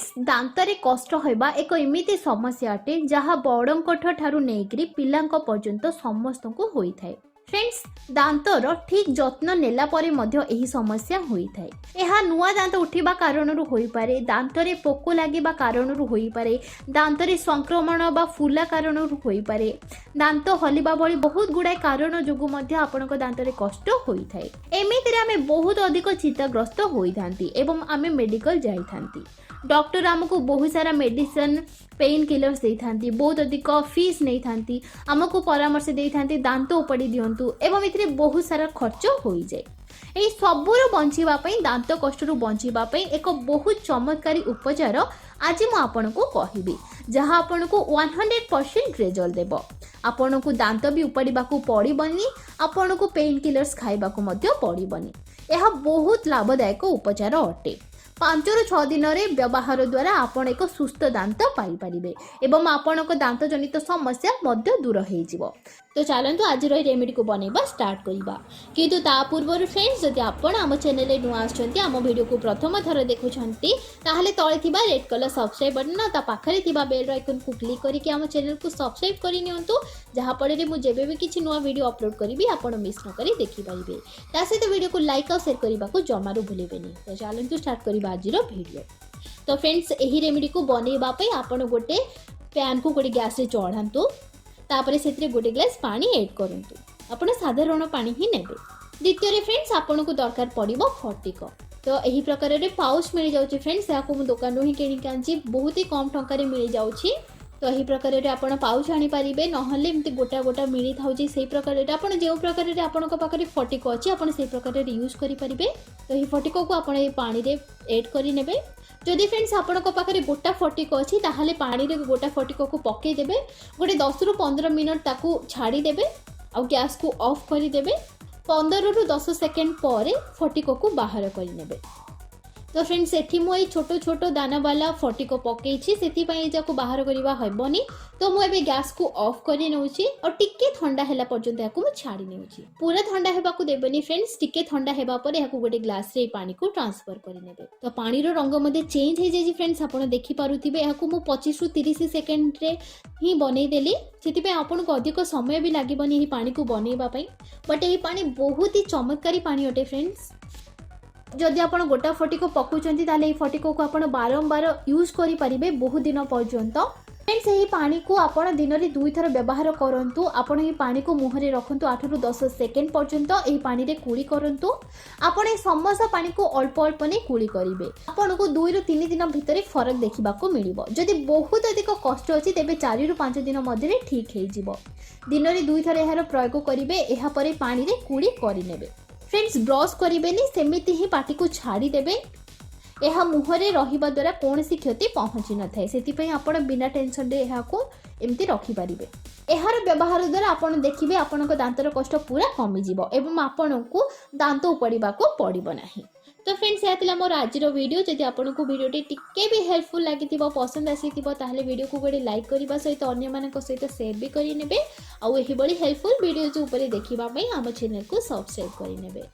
Friends दांतरे कष्ट होइबा एक एमिति समस्या अटे जहा बड़ंकठ ठारू नेकरी पिलांक पर्यंत समस्त को होई थाए। फ्रेंड्स दांतर ठीक जत्न नेला परे मध्य एही समस्या होई थाए। एहा नुआ दांत उठिबा कारणरू होई पारे, दांतरे पोक लागिबा कारणरू होई पारे, दांतरे संक्रमण बा फुला कारणरू होई पारे, दांत हलिबा भली बहुत गुडाय कारण जोगु मध्य आपनक दांतरे कष्ट होई थाए। एमितिरे आमे बहुत अधिक चिंताग्रस्त होई थांती एवं आमे मेडिकल जाई थांती। डॉक्टर आमको बहुत सारा मेडिसिन पेन किलर्स दे थांती, बहुत अधिक फीस नहीं थांती, आमको परामर्श दे थांती दांत उपाड़ी दियंतु एवं इथिरे बहुत सारा खर्च होई जाए। एही सबुरु बंचिबा पई दांत कष्टरू बंचिबा पई एक बहुत चमत्कारी उपचार आज मु आपनको कहिबी जहा आपनको 100% रिजल्ट देबो। आपनको दांत भी उपाड़ीबाकू पड़िबनी, आपनको पेन किलर्स खाइबाकू मध्य पड़िबनी। यह बहुत लाभदायक उपचार अटे। 5 ରୁ 6 दिन व्यवहार द्वारा आपण एक सुस्थ दांत पाई परिबे एवं आपणक दांत जनित समस्या मध्य दूर हो जिवो। तो चलतु आज रेमेडी को बनैबा स्टार्ट करिबा। किंतु ता पूर्व फ्रेंड्स जदि आपण आम चैनल नुआ आछंती, आम वीडियो को प्रथम थर देखुछंती ताहले तळे थिबा रेड कलर सब्सक्राइब बटन ता पाखरे थिबा बेल आइकन को क्लिक करिकि आम चैनल को सब्सक्राइब करि नियंतु, जहा पड़े मु जेबे भी किछि नुआ वीडियो अपलोड करिबी आपण मिस न करि देखि परिबे। ता सहित वीडियो को लाइक और शेयर करबा को जमारू भूलिबेनी। तो चलतु स्टार्ट करिबा आज वीडियो। तो फ्रेंड्स एही रेमेडी को बनैबा पई आपण गोटे पैन को गोटे गैस रे चढ़ांतु, तापरे सेतिरे गोटे ग्लास पानी ऐड करंतु। आपण साधारण पानी ही नेबे। द्वितीय फ्रेंड्स आपण को दरकार पड़िबो फटिक। तो एही प्रकार रे पाउच मिल जाउची फ्रेंड्स, याको मु दुकान रो ही किनि कांची बहुत ही कम टंका रे मिल जाउची। तो एही प्रकार रे आपण पाउच आनी पारिबे, नहले एमती गोटा गोटा मिली थाउची। सेही प्रकार रे आपण जेउ प्रकार रे आपणक पाखरे फटिक अछि आपण सेही प्रकार रे यूज करि परिबे। तो एही फटिक को आपण ए पानी रे ऐड करि नेबे। जदि फ्रेंड्स आपणक पाखरे गोटा फटिक अछि ताहाले पानी रे गोटा फटिक को पके देबे, गोटे 10 ରୁ 15 मिनिट ताकू छाड़ी देबे और गैस को ऑफ करि देबे। 15 ରୁ 10 सेकंड परे फटिक को बाहर करि नेबे। तो फ्रेंड्स एठी मु ए छोटो छोटो दाना वाला फटिक पकई छी, सेति पई जाको बाहर करिवा हेबनी। तो मु एबे गैस को ऑफ करि नउची और टिके ठंडा हैला पर्यंत याको मु छाड़ी नेउची। पूरा ठंडा हेबा को देबनी फ्रेंड्स, टिके ठंडा हेबा परे याको गोटे ग्लास रे पानी को ट्रांसफर करि नेबे। तो पानी रो रंग मध्ये चेंज हे जे फ्रेंड्स आपण देखि पारुथिबे। याको मु 25 ରୁ 30 सेकंड रे ही बनै देली, सेति पे आपण को अधिक समय भी लागिबनी ही पानी को बनैबा पई। बट एही पानी बहुत ही चमत्कारी पानी अटे फ्रेंड्स। जदि आपण गोटा फटिक पकुचंती ताले ए फटिक को आपण बारंबार यूज करि परिबे बहुत दिन पर्यंत। फ्रेंड्स एही पानी को आपण दिन रे 2 थर व्यवहार करंतु। आपण ए पानी को मुह रे रखंतु 8 ରୁ 10 सेकंड पर्यंत एही पानी रे कुली करंतु। आपण ए समस्त पानी को अल्प अल्प ने कुली करिवे। आपण को 2 ରୁ 3 दिन भितरे फरक देखिबा को मिलिबो। जदि बहुत अधिक कष्ट अछि तेबे 4 ରୁ 5 दिन मध्ये ठीक हे जिवो। दिन रे 2 थर एहार प्रयोग करिवे, एहा परे पानी रे कुली करि नेबे। फ्रेंड्स ब्रश करेंगे सेमिति ही पाटी को छाड़ी देबे। यह मुहरे रहिबा द्वारा कौन सी क्षति पहुँची न थाए, सेति आपण बिना टेंशन रे यहा को एमती रखि परिबे। एहार व्यवहार द्वारा आपण देखिबे आपणक दांतर कष्ट पूरा कमी जिवो एवं आपणको दांत उपाड़ीबा को पड़िबो नाही। तो फ्रेंड्स यह थिला मोर आज वीडियो। जदि आपनको वीडियोटी टिके भी हेल्पफुल लागिथिबो, पसंद आसीथिबो, ताहले वीडियो को गोटे लाइक करबा सहित अन्य मानक सहित शेयर भी करि नेबे। आ एही बड़ी हेल्पफुल वीडियोज ऊपर देखिबा पई हम चैनल को सब्सक्राइब करि नेबे।